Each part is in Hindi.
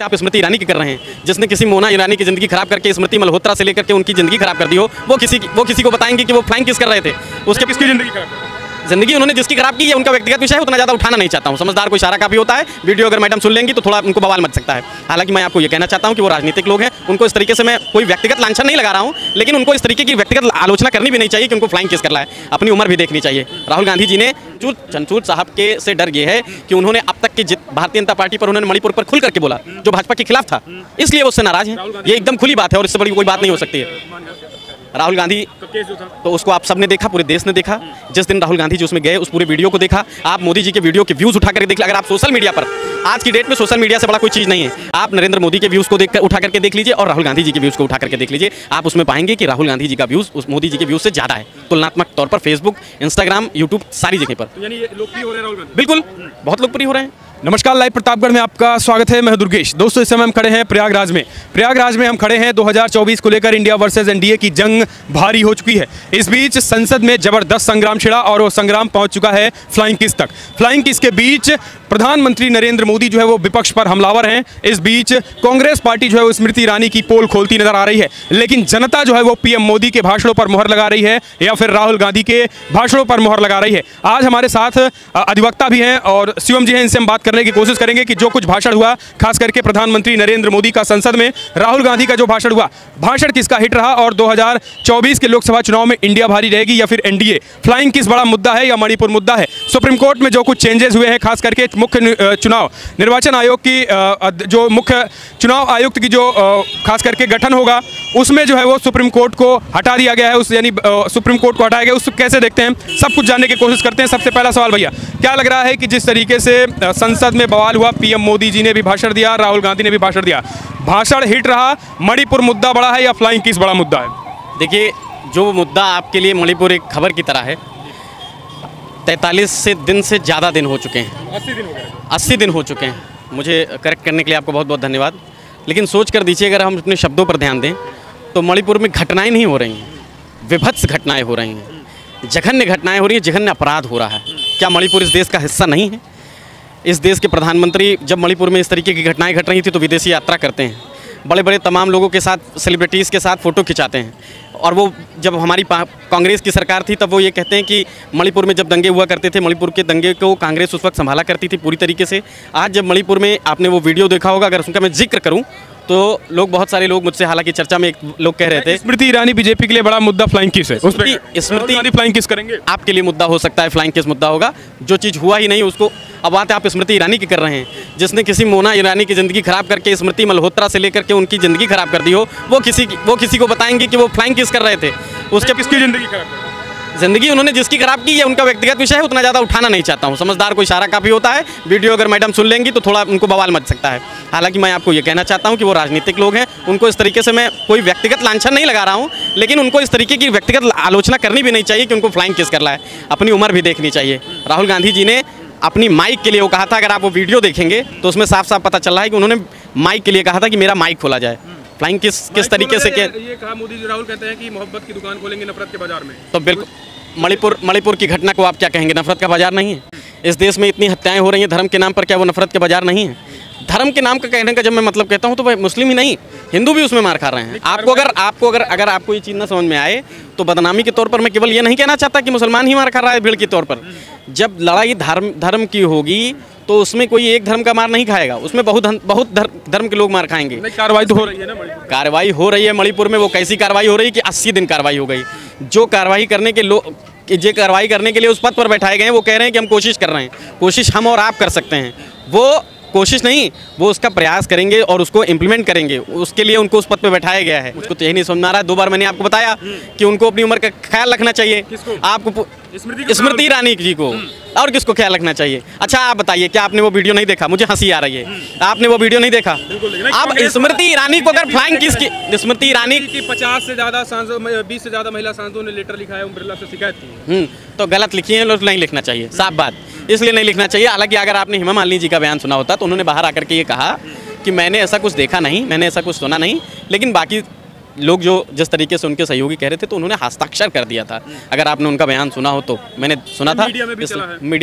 आप स्मृति ईरानी की कर रहे हैं, जिसने किसी मोना ईरानी की जिंदगी खराब करके स्मृति मल्होत्रा से लेकर के उनकी जिंदगी खराब कर दी हो। वो किसी को बताएंगे कि वो फ्लाइंग किस कर रहे थे। उसके किसकी जिंदगी खराब, जिंदगी उन्होंने जिसकी खराब की है उनका व्यक्तिगत विषय है, उतना ज़्यादा उठाना नहीं चाहता हूँ। समझदार को इशारा काफ़ी होता है। वीडियो अगर मैडम सुन लेंगी तो थोड़ा उनको बवाल मच सकता है। हालांकि मैं आपको ये कहना चाहता हूँ कि वो राजनीतिक लोग हैं, उनको इस तरीके से मैं कोई व्यक्तिगत लांछन नहीं लगा रहा हूँ, लेकिन उनको इस तरीके की व्यक्तिगत आलोचना करनी भी नहीं चाहिए कि उनको फ्लाइंग किस कर रहा है। अपनी उम्र भी देखनी चाहिए। राहुल गांधी जी ने चंद्रचूड़ साहब के से डर ये है कि उन्होंने अब तक की भारतीय जनता पार्टी पर उन्होंने मणिपुर पर खुल करके बोला जो भाजपा के खिलाफ था, इसलिए वो उससे नाराज हैं। ये एकदम खुली बात है और इससे बड़ी कोई बात नहीं हो सकती है। राहुल गांधी तो उसको आप सबने देखा, पूरे देश ने देखा। जिस दिन राहुल गांधी जी उसमें गए उस पूरे वीडियो को देखा। आप मोदी जी के वीडियो के व्यूज उठा करके देख लिया। अगर आप सोशल मीडिया पर, आज की डेट में सोशल मीडिया से बड़ा कोई चीज़ नहीं है, आप नरेंद्र मोदी के व्यूज को उठा करके देख लीजिए और राहुल गांधी जी के व्यूज को उठा करके देख लीजिए। आप उसमें पाएंगे कि राहुल गांधी जी का व्यूज उस मोदी जी के व्यूज से ज़्यादा है तुलनात्मक तौर पर। फेसबुक, इंस्टाग्राम, यूट्यूब, सारी जगह पर यानी ये लोकप्रिय हो रहे हैं राहुल गांधी। बिल्कुल बहुत लोकप्रिय हो रहे हैं। नमस्कार, लाइव प्रतापगढ़ में आपका स्वागत है। मैं दुर्गेश। दोस्तों, इस समय हम खड़े हैं प्रयागराज में। प्रयागराज में हम खड़े हैं 2024 को लेकर इंडिया वर्सेस एनडीए की जंग भारी हो चुकी है। इस बीच संसद में जबरदस्त संग्राम छिड़ा और वो संग्राम पहुंच चुका है फ्लाइंग किस तक। फ्लाइंग किस के बीच प्रधानमंत्री नरेंद्र मोदी जो है वो विपक्ष पर हमलावर हैं। इस बीच कांग्रेस पार्टी जो है वो स्मृति ईरानी की पोल खोलती नजर आ रही है, लेकिन जनता जो है वो पीएम मोदी के भाषणों पर मुहर लगा रही है या फिर राहुल गांधी के भाषणों पर मुहर लगा रही है। आज हमारे साथ अधिवक्ता भी हैं और शिवम जी हैं, इनसे हम बात करने की कोशिश करेंगे कि जो कुछ भाषण हुआ, खास करके प्रधानमंत्री नरेंद्र मोदी का संसद में, राहुल गांधी का जो भाषण हुआ, भाषण किसका हिट रहा और 2024 के लोकसभा चुनाव में इंडिया भारी रहेगी या फिर एनडीए। फ्लाइंग किस बड़ा मुद्दा है या मणिपुर मुद्दा है। सुप्रीम कोर्ट में जो कुछ चेंजेस हुए हैं, खास करके मुख्य चुनाव निर्वाचन आयोग की जो मुख्य चुनाव आयुक्त की जो खास करके गठन होगा, उसमें जो है वो सुप्रीम कोर्ट को हटा दिया गया है। उस यानी सुप्रीम कोर्ट को हटाया गया, उसको कैसे देखते हैं, सब कुछ जानने की कोशिश करते हैं। सबसे पहला सवाल भैया, क्या लग रहा है कि जिस तरीके से संसद में बवाल हुआ, पीएम मोदी जी ने भी भाषण दिया, राहुल गांधी ने भी भाषण दिया, भाषण हिट रहा, मणिपुर मुद्दा बड़ा है या फ्लाइंग किस बड़ा मुद्दा है? देखिए, जो मुद्दा आपके लिए मणिपुर एक खबर की तरह है, 43 दिन से ज़्यादा दिन हो चुके हैं। 80 दिन हो गए। 80 दिन हो चुके हैं। मुझे करेक्ट करने के लिए आपको बहुत बहुत धन्यवाद। लेकिन सोच कर दीजिए, अगर हम अपने शब्दों पर ध्यान दें तो मणिपुर में घटनाएं नहीं हो रही हैं, विभत्स घटनाएं हो रही हैं, जघन्य घटनाएं हो रही हैं, जघन्य अपराध हो रहा है। क्या मणिपुर इस देश का हिस्सा नहीं है? इस देश के प्रधानमंत्री जब मणिपुर में इस तरीके की घटनाएं घट रही थी तो विदेशी यात्रा करते हैं, बड़े बड़े तमाम लोगों के साथ, सेलिब्रिटीज़ के साथ फ़ोटो खिंचाते हैं। और वो जब हमारी कांग्रेस की सरकार थी तब वो ये कहते हैं कि मणिपुर में जब दंगे हुआ करते थे, मणिपुर के दंगे को कांग्रेस उस वक्त संभाला करती थी पूरी तरीके से। आज जब मणिपुर में आपने वो वीडियो देखा होगा, अगर उसका मैं जिक्र करूं तो लोग, बहुत सारे लोग मुझसे, हालांकि चर्चा में एक लोग कह रहे थे स्मृति ईरानी बीजेपी के लिए बड़ा मुद्दा फ्लाइंग किस है। स्मृति फ्लाइंग किस करेंगे? आपके लिए मुद्दा हो सकता है, फ्लाइंग किस मुद्दा होगा। जो चीज़ हुआ ही नहीं उसको, अब बात है आप स्मृति ईरानी की कर रहे हैं, जिसने किसी मोना ईरानी की ज़िंदगी खराब करके स्मृति मल्होत्रा से लेकर के उनकी ज़िंदगी खराब कर दी हो। वो किसी को बताएंगे कि वो फ्लाइंग किस कर रहे थे। उसके किसकी ज़िंदगी खराब, जिंदगी उन्होंने जिसकी खराब की है उनका व्यक्तिगत विषय है, उतना ज़्यादा उठाना नहीं चाहता हूँ। समझदार को इशारा काफ़ी होता है। वीडियो अगर मैडम सुन लेंगी तो थोड़ा उनको बवाल मच सकता है। हालांकि मैं आपको ये कहना चाहता हूँ कि वो राजनीतिक लोग हैं, उनको इस तरीके से मैं कोई व्यक्तिगत लांछन नहीं लगा रहा हूँ, लेकिन उनको इस तरीके की व्यक्तिगत आलोचना करनी भी नहीं चाहिए कि उनको फ्लाइंग किस कर रहा है। अपनी उम्र भी देखनी चाहिए। राहुल गांधी जी ने अपनी माइक के लिए वो कहा था, अगर आप वो वीडियो देखेंगे तो उसमें साफ साफ पता चल रहा है कि उन्होंने माइक के लिए कहा था कि मेरा माइक खोला जाए। फ्लाइंग किस तरीके से, ये कहा मोदी जी, राहुल कहते हैं कि मोहब्बत की दुकान खोलेंगे नफरत के बाजार में। तो बिल्कुल मणिपुर की घटना को आप क्या कहेंगे, नफरत का बाजार नहीं है? इस देश में इतनी हत्याएं हो रही हैं धर्म के नाम पर, क्या वो नफरत के बाजार नहीं है? धर्म के नाम का कहने का जब मैं मतलब कहता हूं तो भाई मुस्लिम ही नहीं, हिंदू भी उसमें मार खा रहे हैं। अगर आपको ये चीज़ ना समझ में आए तो बदनामी के तौर पर मैं केवल ये नहीं कहना चाहता कि मुसलमान ही मार खा रहा है भीड़ के तौर पर। जब लड़ाई धर्म की होगी तो उसमें कोई एक धर्म का मार नहीं खाएगा, उसमें बहुत धर्म के लोग मार खाएंगे। कार्रवाई तो हो रही है ना, कार्रवाई हो रही है मणिपुर में। वो कैसी कार्रवाई हो रही है कि 80 दिन कार्रवाई हो गई। जो कार्रवाई करने के कार्रवाई करने के लिए उस पद पर बैठाए गए हैं, वो कह रहे हैं कि हम कोशिश कर रहे हैं। कोशिश हम और आप कर सकते हैं, वो कोशिश नहीं, वो उसका प्रयास करेंगे और उसको इम्प्लीमेंट करेंगे। उसके लिए उनको उस पद पर बैठाया गया है। उसको तो यही नहीं समझ में आ रहा है। 2 बार मैंने आपको बताया कि उनको अपनी उम्र का ख्याल रखना चाहिए। आपको स्मृति ईरानी जी को, और किसको ख्याल रखना चाहिए? अच्छा आप बताइए, क्या आपने वो वीडियो नहीं देखा? मुझे हंसी आ रही है, आपने वो वीडियो नहीं देखा? आप स्मृति ईरानी को अगर फ्लाइंग किसकी, स्मृति ईरानी की 50 से ज़्यादा सांसद, 20 से ज़्यादा महिला सांसदों ने लेटर लिखा है, उम्ब्रेला से शिकायत की। तो गलत लिखी है, लोग नहीं लिखना चाहिए, साफ बात, इसलिए नहीं लिखना चाहिए। हालांकि अगर आपने हेमा मालिनी जी का बयान सुना होता तो उन्होंने बाहर आकर के ये कहा कि मैंने ऐसा कुछ देखा नहीं, मैंने ऐसा कुछ सुना नहीं, लेकिन बाकी लोग जो जिस तरीके से उनके सहयोगी कह रहे थे तो उन्होंने हस्ताक्षर कर दिया था। अगर आपने उनका बयान सुना हो तो मैंने सुना था, मीडिया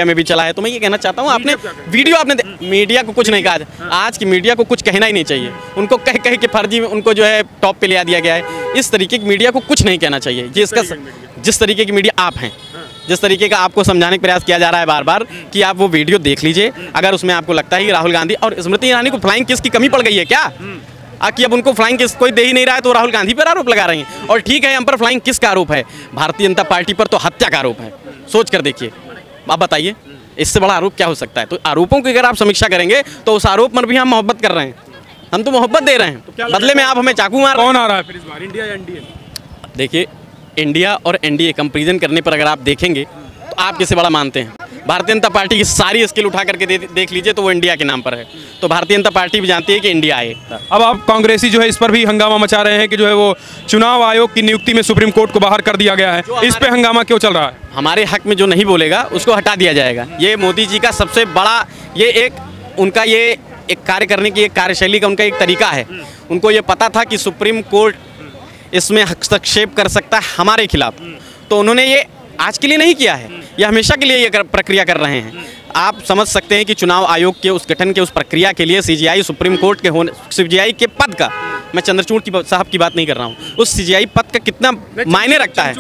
में भी चला है। तो मैं ये कहना चाहता हूँ, आपने वीडियो आपने मीडिया को कुछ नहीं कहा, आज की मीडिया को कुछ कहना ही नहीं चाहिए। उनको कह कह के फर्जी में उनको जो है टॉप पे ले दिया गया है। इस तरीके की मीडिया को कुछ नहीं कहना चाहिए। ये इसका जिस तरीके की मीडिया आप हैं, जिस तरीके का आपको समझाने का प्रयास किया जा रहा है बार बार कि आप वो वीडियो देख लीजिए। अगर उसमें आपको लगता है कि राहुल गांधी और स्मृति ईरानी को फ्लाइंग किस की कमी पड़ गई है क्या, कि अब उनको फ्लाइंग किस कोई दे ही नहीं रहा है तो राहुल गांधी पर आरोप लगा रहे हैं। और ठीक है, हम पर फ्लाइंग किस का आरोप है? भारतीय जनता पार्टी पर तो हत्या का आरोप है। सोच कर देखिए, आप बताइए इससे बड़ा आरोप क्या हो सकता है? तो आरोपों की अगर आप समीक्षा करेंगे तो उस आरोप पर भी हम मोहब्बत कर रहे हैं, हम तो मोहब्बत दे रहे हैं, बदले में आप हमें चाकू मार। कौन आ रहा है फिर इस बार, इंडिया या एनडीए? देखिए, इंडिया और एनडीए कंपैरिजन करने पर अगर आप देखेंगे तो आप किसे बड़ा मानते हैं? भारतीय जनता पार्टी की सारी स्किल उठा करके देख लीजिए तो वो इंडिया के नाम पर है। तो भारतीय जनता पार्टी भी जानती है कि इंडिया आए। अब आप कांग्रेसी जो है इस पर भी हंगामा मचा रहे हैं कि जो है वो चुनाव आयोग की नियुक्ति में सुप्रीम कोर्ट को बाहर कर दिया गया है, इस पे हंगामा क्यों चल रहा है? हमारे हक में जो नहीं बोलेगा उसको हटा दिया जाएगा। ये मोदी जी का सबसे बड़ा उनका एक कार्य करने की एक कार्यशैली का उनका एक तरीका है। उनको ये पता था कि सुप्रीम कोर्ट इसमें हस्तक्षेप कर सकता है हमारे खिलाफ, तो उन्होंने ये आज के लिए नहीं किया है, ये हमेशा के लिए ये प्रक्रिया कर रहे हैं। आप समझ सकते हैं कि चुनाव आयोग के उस गठन के उस प्रक्रिया के लिए सीजीआई सुप्रीम कोर्ट के होने, सीजीआई के पद का, मैं चंद्रचूड़ साहब की बात नहीं कर रहा हूँ, उस सीजीआई पद का कितना मायने रखता है।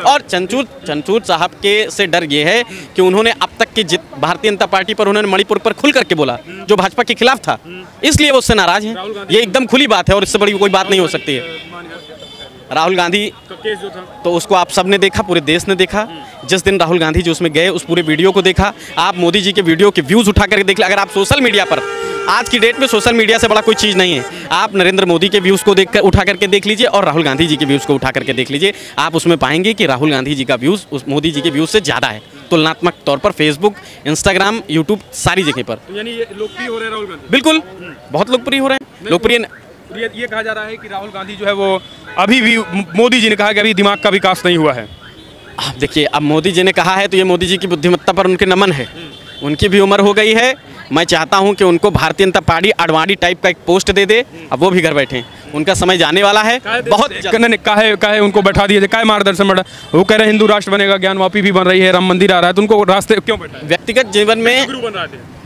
और चंद्रचूड़ साहब के से डर ये है कि उन्होंने अब तक की भारतीय जनता पार्टी पर, उन्होंने मणिपुर पर खुल करके बोला जो भाजपा के खिलाफ था, इसलिए वो उससे नाराज हैं। ये एकदम खुली बात है और इससे बड़ी कोई बात नहीं हो सकती है। राहुल गांधी तो उसको आप सब ने देखा, पूरे देश ने देखा। जिस दिन राहुल गांधी जी उसमें गए उस पूरे वीडियो को देखा। आप मोदी जी के वीडियो के व्यूज़ उठा करके देख ले। अगर आप सोशल मीडिया पर, आज की डेट में सोशल मीडिया से बड़ा कोई चीज़ नहीं है, आप नरेंद्र मोदी के व्यूज़ को उठा करके देख लीजिए और राहुल गांधी जी के व्यूज़ को उठा करके देख लीजिए। आप उसमें पाएंगे कि राहुल गांधी जी का व्यूज़ उस मोदी जी के व्यूज़ से ज़्यादा है तुलनात्मक तौर पर। फेसबुक, इंस्टाग्राम, यूट्यूब, सारी जगह पर। यानी ये लोकप्रिय हो रहे हैं राहुल गांधी? बिल्कुल, बहुत लोकप्रिय हो रहे हैं। लोकप्रिय ये कहा जा रहा है कि राहुल गांधी जो है वो अभी भी, मोदी जी ने कहा कि अभी दिमाग का विकास नहीं हुआ है। देखिए, अब मोदी जी ने कहा है तो ये मोदी जी की बुद्धिमत्ता पर उनके नमन है। उनकी भी उम्र हो गई है। मैं चाहता हूं कि उनको भारतीय जनता पार्टी अडवाणी टाइप का एक पोस्ट दे दे, अब वो भी घर बैठे। उनका समय जाने वाला है। बहुत काहे उनको बैठा दिया जाए, काहे मार्गदर्शन बैठा? वो कह रहे हैं हिंदू राष्ट्र बनेगा, ज्ञानवापी भी बन रही है, राम मंदिर आ रहा है, तो उनको रास्ते क्यों बैठा? व्यक्तिगत जीवन में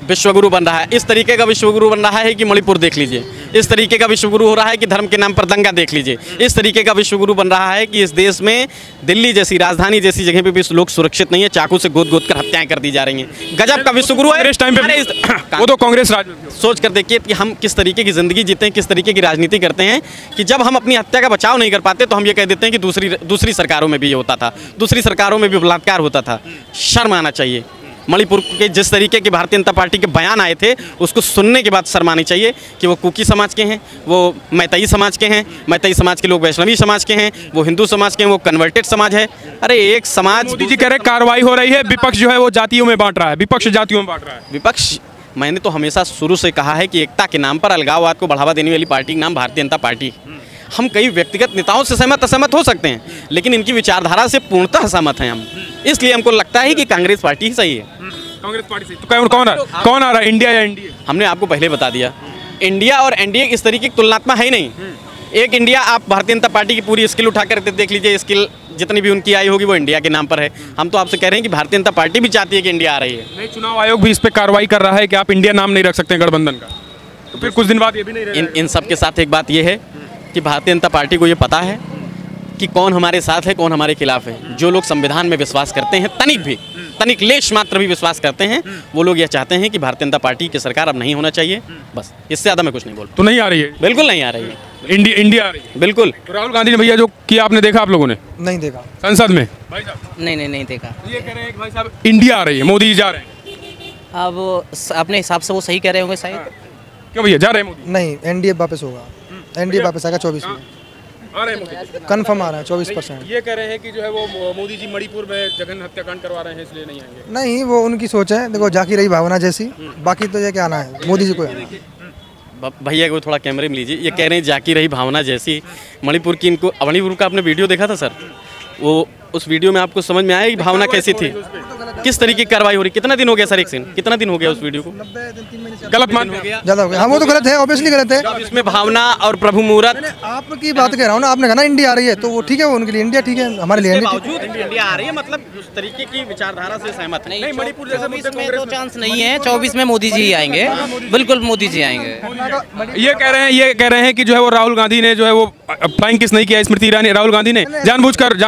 विश्वगुरु बन रहा है। इस तरीके का विश्वगुरु बन रहा है कि मणिपुर देख लीजिए। इस तरीके का विश्वगुरु हो रहा है कि धर्म के नाम पर दंगा देख लीजिए। इस तरीके का विश्वगुरु बन रहा है कि इस देश में दिल्ली जैसी राजधानी जैसी जगह पे भी लोग सुरक्षित नहीं है, चाकू से गोद गोद कर हत्याएं कर दी जा रही हैं। गजब का विश्वगुरु है। वो तो कांग्रेस राज में। सोच कर देखिए कि हम किस तरीके की जिंदगी जीते हैं, किस तरीके की राजनीति करते हैं कि जब हम अपनी हत्या का बचाव नहीं कर पाते तो हम ये कह देते हैं कि दूसरी सरकारों में भी ये होता था, दूसरी सरकारों में भी बलात्कार होता था। शर्म आना चाहिए। मणिपुर के जिस तरीके के भारतीय जनता पार्टी के बयान आए थे उसको सुनने के बाद शर्म आनी चाहिए कि वो कुकी समाज के हैं, वो मैतई समाज के हैं, मैतई समाज के लोग वैष्णवी समाज के हैं, वो हिंदू समाज के हैं, वो कन्वर्टेड समाज है। अरे एक समाज। मोदी जी कह रहे कार्रवाई हो रही है, विपक्ष जो है वो जातियों में बांट रहा है, विपक्ष जातियों में बांट रहा है। विपक्ष, मैंने तो हमेशा शुरू से कहा है कि एकता के नाम पर अलगाववाद को बढ़ावा देने वाली पार्टी का नाम भारतीय जनता पार्टी। हम कई व्यक्तिगत नेताओं से सहमत असहमत हो सकते हैं, लेकिन इनकी विचारधारा से पूर्णतः सहमत हैं हम। इसलिए हमको लगता है कि कांग्रेस पार्टी ही सही है। कांग्रेस पार्टी से तो कौन आ रहा है, इंडिया या एनडीए? हमने आपको पहले बता दिया, इंडिया और एनडीए इस तरीके की तुलनात्मक है ही नहीं। एक इंडिया, आप भारतीय जनता पार्टी की पूरी स्किल उठा कर देख लीजिए, स्किल जितनी भी उनकी आई होगी वो इंडिया के नाम पर है। हम तो आपसे कह रहे हैं कि भारतीय जनता पार्टी भी चाहती है कि इंडिया आ रही है। नहीं, चुनाव आयोग भी इस पर कार्रवाई कर रहा है कि आप इंडिया नाम नहीं रख सकते गठबंधन का, तो फिर कुछ दिन बाद ये भी नहीं रहेगा। इन सब के साथ एक बात ये है कि भारतीय जनता पार्टी को ये पता है कि कौन हमारे साथ है, कौन हमारे खिलाफ है। जो लोग संविधान में विश्वास करते हैं, तनिक लेश मात्र भी विश्वास करते हैं, वो लोग यह चाहते हैं कि भारतीय जनता पार्टी की सरकार अब नहीं होना चाहिए। बस, इससे ज़्यादा मैं कुछ नहीं बोलता। तो नहीं आ रही है? बिल्कुल नहीं आ रही है। इंडिया आ रही है बिल्कुल। तो राहुल गांधी ने भैया जो किया, आपने देखा? आप लोगों ने नहीं देखा संसद में? भाई साहब नहीं देखा। ये कह रहे हैं कि भाई साहब इंडिया आ रही है, मोदी जी जा रहे हैं। अब अपने हिसाब से वो सही कह रहे होंगे शायद। क्यों भैया जा रहे हैं मोदी? नहीं, एनडीए वापस होगा, एनडीए वापस आएगा 24 में। आ रहे हैं मोदी, कन्फर्म आ रहा है 24%। ये कह रहे हैं कि जो है वो मोदी जी मणिपुर में जघन हत्याकांड करवा रहे हैं, इसलिए नहीं आएंगे। नहीं, वो उनकी सोच है। देखो, जाकी रही भावना जैसी, बाकी तो ये क्या आना है, मोदी जी को आना है। भैया को थोड़ा कैमरे में लीजिए। ये कह रहे हैं जाकी रही भावना जैसी। मणिपुर की इनको, मणिपुर का आपने वीडियो देखा था सर? वो उस वीडियो में आपको समझ में आया कि भावना कैसी थी? किस तरीके की कार्रवाई हो रही, कितना दिन हो गया सर एक सेकंड, कितना दिन हो गया उस वीडियो को? गलत मान गया। ज़्यादा हो गया। हाँ वो तो गलत है, ऑब्वियसली गलत है। अब इसमें भावना और प्रभु मुहूर्त आपकी बात कह रहा हूँ ना, आपने कहा ना इंडिया आ रही है तो वो ठीक है, वो उनके लिए इंडिया ठीक है, हमारे लिए के इंडिया ठीक बावजूद इंडिया आ रही है, मतलब उस तरीके की विचारधारा से सहमत है। नहीं, मणिपुर जैसे मुद्दे में तो चांस नहीं है। 24 में मोदी जी ही आएंगे, बिल्कुल मोदी जी आएंगे। ये कह रहे हैं कि जो है वो राहुल गांधी ने जो है वो फ्लाइंग किस नहीं किया स्मृति ईरानी, राहुल गांधी ने जानबूझकर है।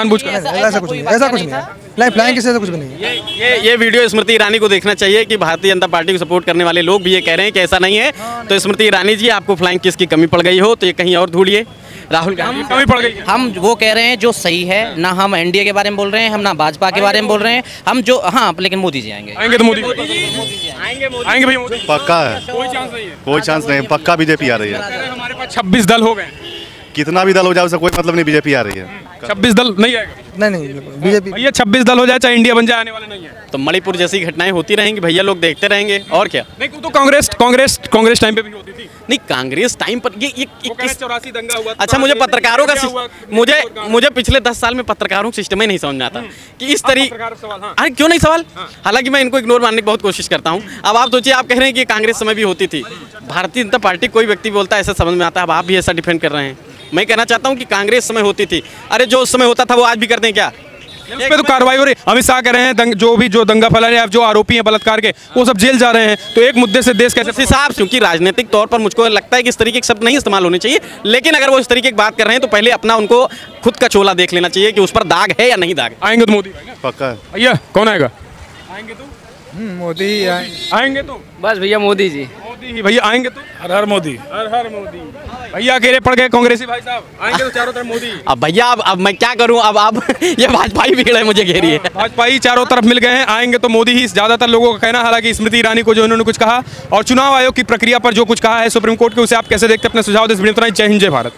ऐसा कुछ नहीं, ऐसा कुछ नहीं है, नहीं फ्लाइंग किसी से कुछ भी नहीं है। ये वीडियो स्मृति ईरानी को देखना चाहिए कि भारतीय जनता पार्टी को सपोर्ट करने वाले लोग भी ये कह रहे हैं कि ऐसा नहीं है। तो स्मृति ईरानी जी, आपको फ्लाइंग किस की कमी पड़ गई हो तो ये कहीं और ढूंढिए। राहुल गांधी कमी पड़ गई। हम वो कह रहे हैं जो सही है, ना हम एनडीए के बारे में बोल रहे हैं, हम ना भाजपा के बारे में बोल रहे हैं, हम जो हाँ, लेकिन मोदी जी आएंगे। आएंगे तो मोदी आएंगे भैया मोदी। पक्का है, कोई चांस नहीं है। कोई चांस नहीं, पक्का बीजेपी आ रही है। हमारे पास 26 दल हो गए, कितना भी दल हो जाए उससे कोई मतलब नहीं, बीजेपी आ रही है। 26 दल नहीं आएगा नहीं बीजेपी। भैया, 26 दल हो जाए चाहे इंडिया बन जाए, आने वाले नहीं है। तो मणिपुर जैसी घटनाएं होती रहेंगी भैया, लोग देखते रहेंगे और क्या। नहीं, वो तो कांग्रेस टाइम पे भी होती थी। नहीं, कांग्रेस टाइम पर ये वो कहना 84 दंगा हुआ था। अच्छा, मुझे पत्रकारों का क्या हुआ? मुझे पिछले 10 साल में पत्रकारों का सिस्टम ही नहीं समझ में आता कि इस पत्रकार सवाल, हाँ। अरे क्यों नहीं सवाल, हालांकि मैं इनको इग्नोर मानने की बहुत कोशिश करता हूं। अब आप सोचिए, आप कह रहे हैं कि कांग्रेस समय भी होती थी, भारतीय जनता पार्टी कोई व्यक्ति बोलता है ऐसा समझ में आता है, अब आप भी ऐसा डिफेंड कर रहे हैं। मैं कहना चाहता हूं कि कांग्रेस समय होती थी, अरे जो उस समय होता था वो आज भी करते हैं क्या? उस पे तो कार्रवाई हो रही। अमित शाह कह रहे हैं जो दंगा फैला रहे हैं, जो आरोपी हैं बलात्कार के, वो सब जेल जा रहे हैं। तो एक मुद्दे से देश कैसे इस हिसाब, क्योंकि राजनीतिक तौर पर मुझको लगता है कि इस तरीके के शब्द नहीं इस्तेमाल होने चाहिए, लेकिन अगर वो इस तरीके की बात कर रहे हैं तो पहले अपना उनको खुद का चोला देख लेना चाहिए कि उस पर दाग है या नहीं दाग। आएंगे तो मोदी पक्का है। भैया, कौन आएगा? आएंगे तो मोदी आएंगे तो बस भैया मोदी जी। मोदी ही भैया आएंगे तो हर हर मोदी। हर मोदी। भैया अकेले पड़ गए कांग्रेसी भाई साहब, आएंगे तो चारों तरफ मोदी। अब भैया, अब मैं क्या करूं, अब ये भाजपा ही भीड़ है मुझे घेरी है। भाजपा ही चारों तरफ मिल गए हैं, आएंगे तो मोदी ही ज्यादातर लोगों का कहना। हालांकि स्मृति ईरानी को जो उन्होंने कुछ कहा और चुनाव आयोग की प्रक्रिया पर जो कुछ कहा है सुप्रीम कोर्ट के, उसे आप कैसे देखते हैं? अपने सुझाव दें। जय हिंद, जय भारत।